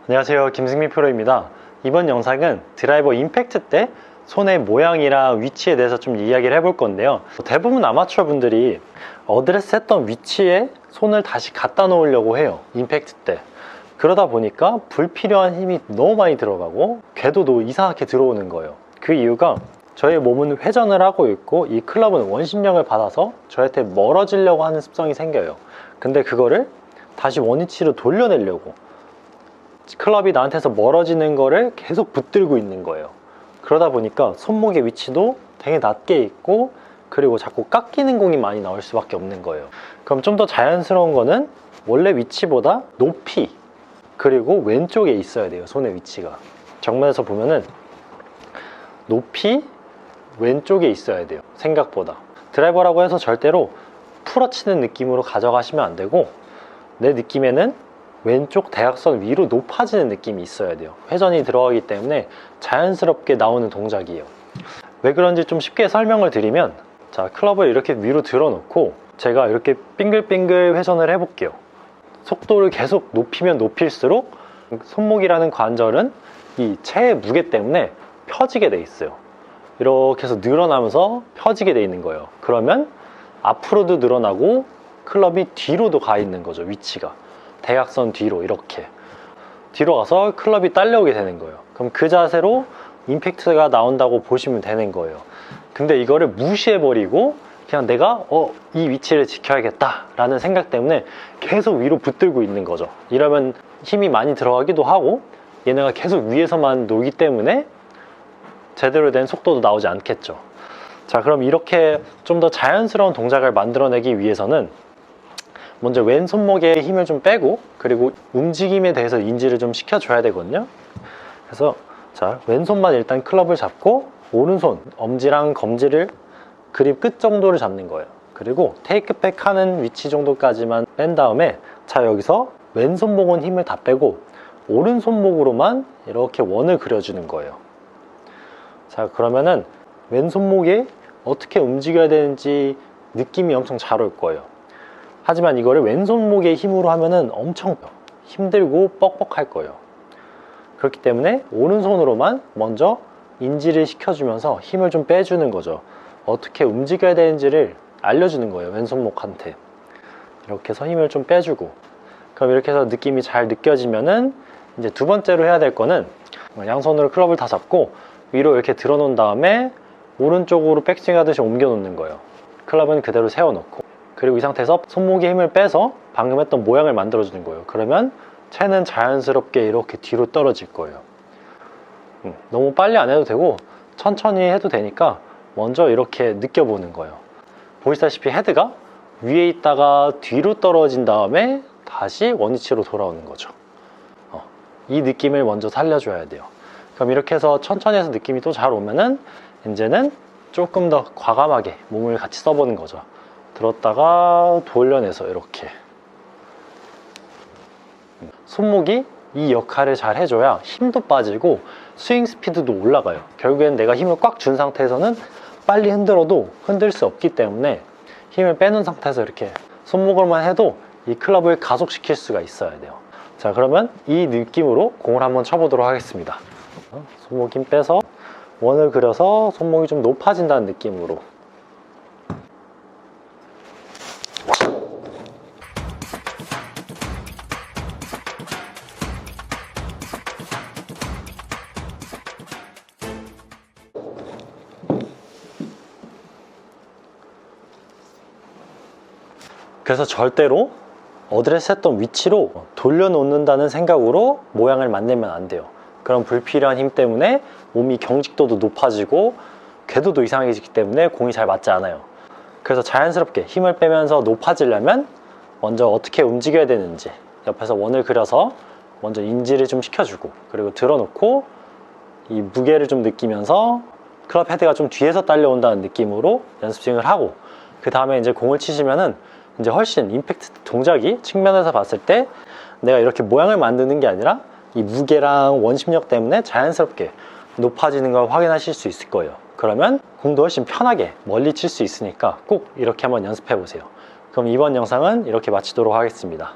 안녕하세요, 김승민 프로입니다. 이번 영상은 드라이버 임팩트 때 손의 모양이랑 위치에 대해서 좀 이야기를 해볼 건데요. 대부분 아마추어 분들이 어드레스 했던 위치에 손을 다시 갖다 놓으려고 해요, 임팩트 때. 그러다 보니까 불필요한 힘이 너무 많이 들어가고 궤도도 이상하게 들어오는 거예요. 그 이유가 저의 몸은 회전을 하고 있고 이 클럽은 원심력을 받아서 저한테 멀어지려고 하는 습성이 생겨요. 근데 그거를 다시 원위치로 돌려내려고 클럽이 나한테서 멀어지는 거를 계속 붙들고 있는 거예요. 그러다 보니까 손목의 위치도 되게 낮게 있고 그리고 자꾸 깎이는 공이 많이 나올 수밖에 없는 거예요. 그럼 좀 더 자연스러운 거는 원래 위치보다 높이 그리고 왼쪽에 있어야 돼요. 손의 위치가 정면에서 보면은 높이 왼쪽에 있어야 돼요. 생각보다 드라이버라고 해서 절대로 풀어치는 느낌으로 가져가시면 안 되고 내 느낌에는 왼쪽 대각선 위로 높아지는 느낌이 있어야 돼요. 회전이 들어가기 때문에 자연스럽게 나오는 동작이에요. 왜 그런지 좀 쉽게 설명을 드리면, 자, 클럽을 이렇게 위로 들어 놓고 제가 이렇게 빙글빙글 회전을 해 볼게요. 속도를 계속 높이면 높일수록 손목이라는 관절은 이 체의 무게 때문에 펴지게 돼 있어요. 이렇게 해서 늘어나면서 펴지게 돼 있는 거예요. 그러면 앞으로도 늘어나고 클럽이 뒤로도 가 있는 거죠. 위치가 대각선 뒤로 이렇게 뒤로 가서 클럽이 딸려오게 되는 거예요. 그럼 그 자세로 임팩트가 나온다고 보시면 되는 거예요. 근데 이거를 무시해버리고 그냥 내가 이 위치를 지켜야겠다 라는 생각 때문에 계속 위로 붙들고 있는 거죠. 이러면 힘이 많이 들어가기도 하고 얘네가 계속 위에서만 놀기 때문에 제대로 된 속도도 나오지 않겠죠. 자, 그럼 이렇게 좀 더 자연스러운 동작을 만들어내기 위해서는 먼저 왼손목에 힘을 좀 빼고 그리고 움직임에 대해서 인지를 좀 시켜줘야 되거든요. 그래서 자, 왼손만 일단 클럽을 잡고 오른손 엄지랑 검지를 그립 끝 정도를 잡는 거예요. 그리고 테이크백 하는 위치 정도까지만 뺀 다음에 자, 여기서 왼손목은 힘을 다 빼고 오른손목으로만 이렇게 원을 그려주는 거예요. 자, 그러면은 왼손목이 어떻게 움직여야 되는지 느낌이 엄청 잘 올 거예요. 하지만 이거를 왼손목의 힘으로 하면은 엄청 힘들고 뻑뻑할 거예요. 그렇기 때문에 오른손으로만 먼저 인지를 시켜주면서 힘을 좀 빼주는 거죠. 어떻게 움직여야 되는지를 알려주는 거예요, 왼손목한테. 이렇게 해서 힘을 좀 빼주고, 그럼 이렇게 해서 느낌이 잘 느껴지면은 이제 두 번째로 해야 될 거는 양손으로 클럽을 다 잡고 위로 이렇게 들어 놓은 다음에 오른쪽으로 백스윙 하듯이 옮겨 놓는 거예요. 클럽은 그대로 세워 놓고, 그리고 이 상태에서 손목에 힘을 빼서 방금 했던 모양을 만들어 주는 거예요. 그러면 채는 자연스럽게 이렇게 뒤로 떨어질 거예요. 너무 빨리 안 해도 되고 천천히 해도 되니까 먼저 이렇게 느껴보는 거예요. 보시다시피 헤드가 위에 있다가 뒤로 떨어진 다음에 다시 원위치로 돌아오는 거죠. 이 느낌을 먼저 살려줘야 돼요. 그럼 이렇게 해서 천천히 해서 느낌이 또 잘 오면은 이제는 조금 더 과감하게 몸을 같이 써보는 거죠. 들었다가 돌려내서 이렇게 손목이 이 역할을 잘 해줘야 힘도 빠지고 스윙 스피드도 올라가요. 결국엔 내가 힘을 꽉 준 상태에서는 빨리 흔들어도 흔들 수 없기 때문에 힘을 빼놓은 상태에서 이렇게 손목으로만 해도 이 클럽을 가속시킬 수가 있어야 돼요. 자, 그러면 이 느낌으로 공을 한번 쳐보도록 하겠습니다. 손목 힘 빼서 원을 그려서 손목이 좀 높아진다는 느낌으로. 그래서 절대로 어드레스 했던 위치로 돌려놓는다는 생각으로 모양을 만들면 안 돼요. 그럼 불필요한 힘 때문에 몸이 경직도도 높아지고 궤도도 이상해지기 때문에 공이 잘 맞지 않아요. 그래서 자연스럽게 힘을 빼면서 높아지려면 먼저 어떻게 움직여야 되는지 옆에서 원을 그려서 먼저 인지를 좀 시켜주고, 그리고 들어놓고 이 무게를 좀 느끼면서 클럽 헤드가 좀 뒤에서 딸려온다는 느낌으로 연습 스윙을 하고, 그 다음에 이제 공을 치시면은 이제 훨씬 임팩트 동작이 측면에서 봤을 때 내가 이렇게 모양을 만드는 게 아니라 이 무게랑 원심력 때문에 자연스럽게 높아지는 걸 확인하실 수 있을 거예요. 그러면 공도 훨씬 편하게 멀리 칠 수 있으니까 꼭 이렇게 한번 연습해 보세요. 그럼 이번 영상은 이렇게 마치도록 하겠습니다.